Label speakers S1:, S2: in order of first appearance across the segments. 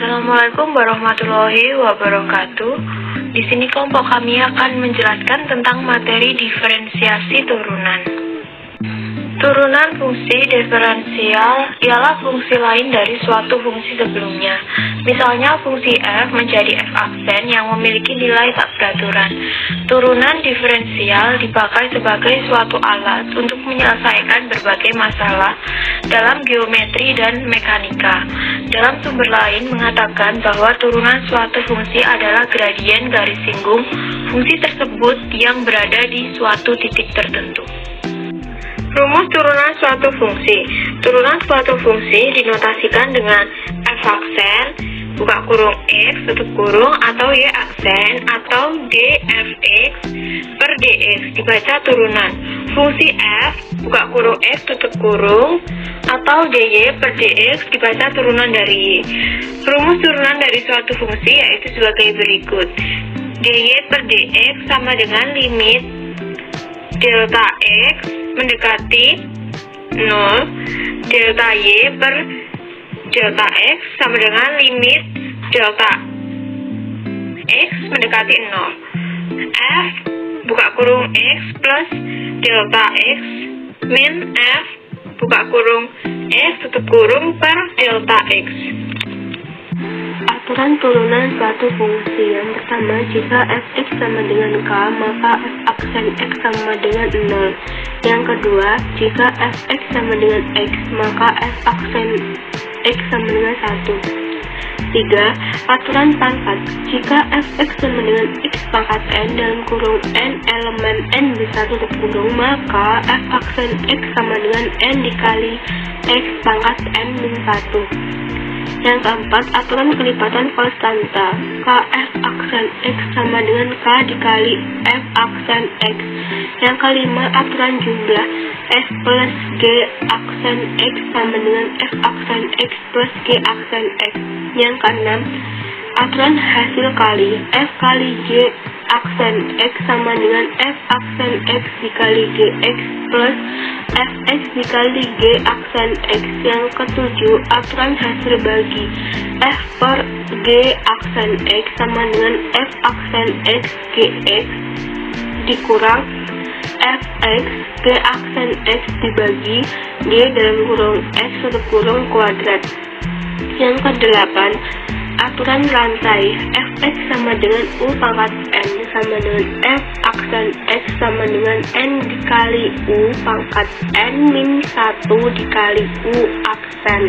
S1: Assalamualaikum warahmatullahi wabarakatuh. Di sini kelompok kami akan menjelaskan tentang materi diferensiasi turunan. Turunan fungsi diferensial ialah fungsi lain dari suatu fungsi sebelumnya. Misalnya fungsi f menjadi f aksen yang memiliki nilai tak beraturan. Turunan diferensial dipakai sebagai suatu alat untuk menyelesaikan berbagai masalah dalam geometri dan mekanika. Dalam sumber lain mengatakan bahwa turunan suatu fungsi adalah gradien garis singgung fungsi tersebut yang berada di suatu titik tertentu. Rumus turunan suatu fungsi. Turunan suatu fungsi dinotasikan dengan f aksen, buka kurung x, tutup kurung, atau y aksen, atau dfx per dx, dibaca turunan. Fungsi f, buka kurung x, tutup kurung, atau dy per dx, dibaca turunan dari y. Rumus turunan dari suatu fungsi yaitu sebagai berikut. Dy per dx sama dengan limit delta x mendekati 0, delta y per delta x sama dengan limit delta x mendekati 0. F buka kurung x plus delta x min f buka kurung x tutup kurung per delta x. Aturan turunan suatu fungsi. Yang pertama, jika fx sama dengan k, maka f aksen x sama dengan 0. Yang kedua, jika fx sama dengan x, maka f aksen x sama dengan 1. 3. Aturan pangkat. Jika fx sama dengan x pangkat n dalam kurung n elemen n bisa tutup kurung, maka f aksen x sama dengan n dikali x pangkat n min 1. Yang keempat, aturan kelipatan konstanta. Kf aksen x sama dengan k dikali f aksen x. Yang kelima, aturan jumlah. F plus g aksen x sama dengan f aksen x plus g aksen x. Yang keenam, aturan hasil kali. F kali g aksen x sama dengan f aksen x dikali gx plus fx dikali g aksen x. Yang ketujuh, aturan hasil bagi. F per g aksen x sama dengan f aksen x gx dikurang fx g aksen x dibagi g dalam kurung x tutup kurung kuadrat. Yang kedelapan, aturan rantai. Fx sama dengan u pangkat n sama dengan f aksen x sama dengan n dikali u pangkat n min 1 dikali u aksen.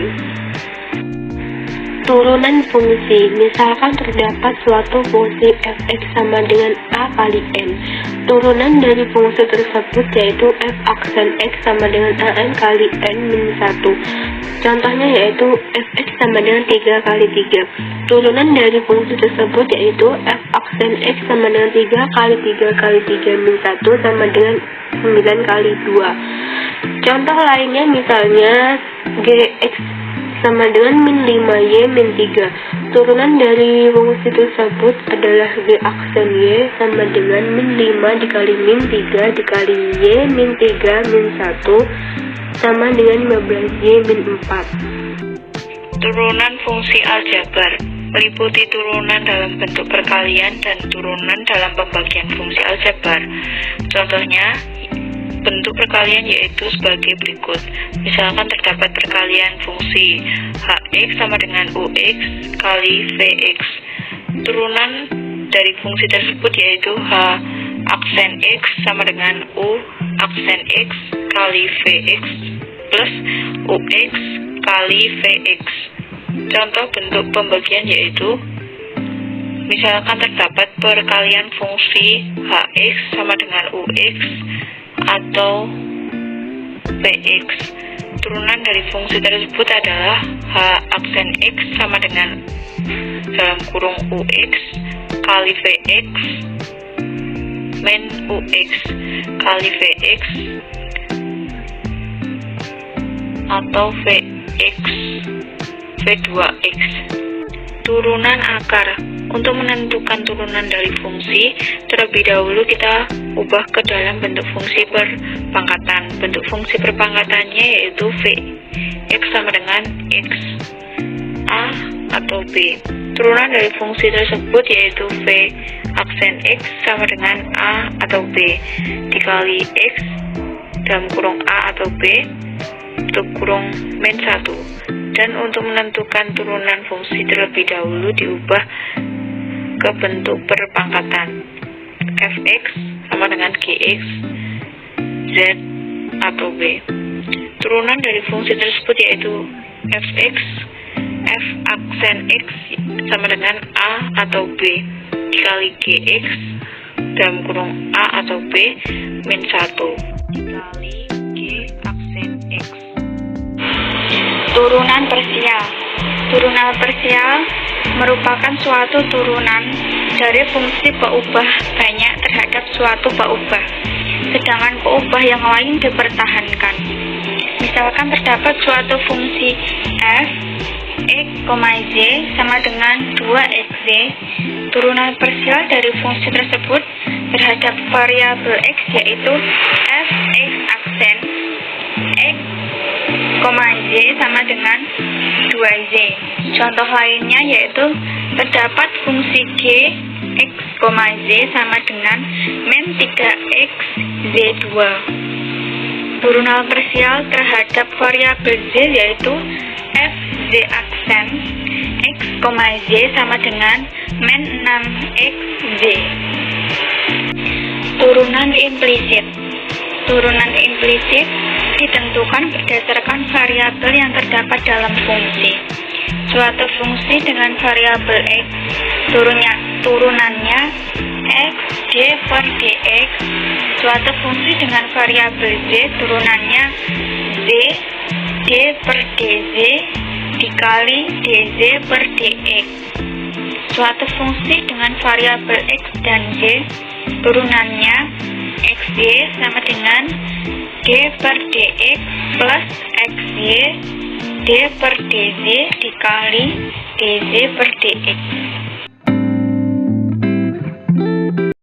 S1: Turunan fungsi. Misalkan terdapat suatu fungsi fx sama dengan a kali n. Turunan dari fungsi tersebut yaitu f aksen x sama dengan an kali n min 1. Contohnya yaitu fx sama dengan 3 kali 3. Turunan dari fungsi tersebut yaitu f aksen x sama dengan 3 kali 3 kali 3 min 1 sama dengan 9 kali 2. Contoh lainnya misalnya gx sama dengan min 5y min 3. Turunan dari fungsi tersebut adalah g aksen y sama dengan min 5 dikali min 3 dikali y min 3 min 1 sama dengan 15y min 4. Turunan fungsi aljabar meliputi turunan dalam bentuk perkalian dan turunan dalam pembagian fungsi aljabar. Contohnya, bentuk perkalian yaitu sebagai berikut. Misalkan terdapat perkalian fungsi hx sama dengan ux kali vx. Turunan dari fungsi tersebut yaitu h aksen x sama dengan u aksen x kali vx plus ux kali vx. Contoh bentuk pembagian yaitu misalkan terdapat perkalian fungsi hx sama dengan ux atau vx. Turunan dari fungsi tersebut adalah h aksen x sama dengan dalam kurung ux kali vx min ux kali vx atau vx v2x. Turunan akar. Untuk menentukan turunan dari fungsi, terlebih dahulu kita ubah ke dalam bentuk fungsi perpangkatan. Bentuk fungsi perpangkatannya yaitu v x sama dengan x a
S2: atau B. Turunan dari fungsi tersebut yaitu V aksen X sama dengan A atau B dikali X dalam kurung A atau B tutup kurung min 1. Dan untuk menentukan turunan fungsi terlebih dahulu diubah ke bentuk perpangkatan. Fx sama dengan Gx Z atau B. Turunan dari fungsi tersebut yaitu Fx F aksen X sama dengan A atau B dikali Gx dalam kurung A atau B min 1 dikali G aksen X.
S3: Turunan parsial. Turunan parsial merupakan suatu turunan dari fungsi peubah banyak terhadap suatu peubah, sedangkan peubah yang lain dipertahankan. Misalkan terdapat suatu fungsi f x, z sama dengan 2xz, turunan parsial dari fungsi tersebut terhadap variabel x yaitu f x aksen x, z sama dengan 2z. Contoh lainnya yaitu terdapat fungsi g x, z sama dengan min 3x z2. Turunan parsial terhadap variabel z yaitu f z aksen x, z sama dengan min 6x z. Turunan implisit. Turunan implisit ditentukan berdasarkan variabel yang terdapat dalam fungsi. Suatu fungsi dengan variabel x, turunannya x d per dx. Suatu fungsi dengan variabel z, turunannya z d per dz dikali dz per dx. Suatu fungsi dengan variabel x dan z, turunannya xy sama dengan d per dx plus xy d per dz dikali dz per dx.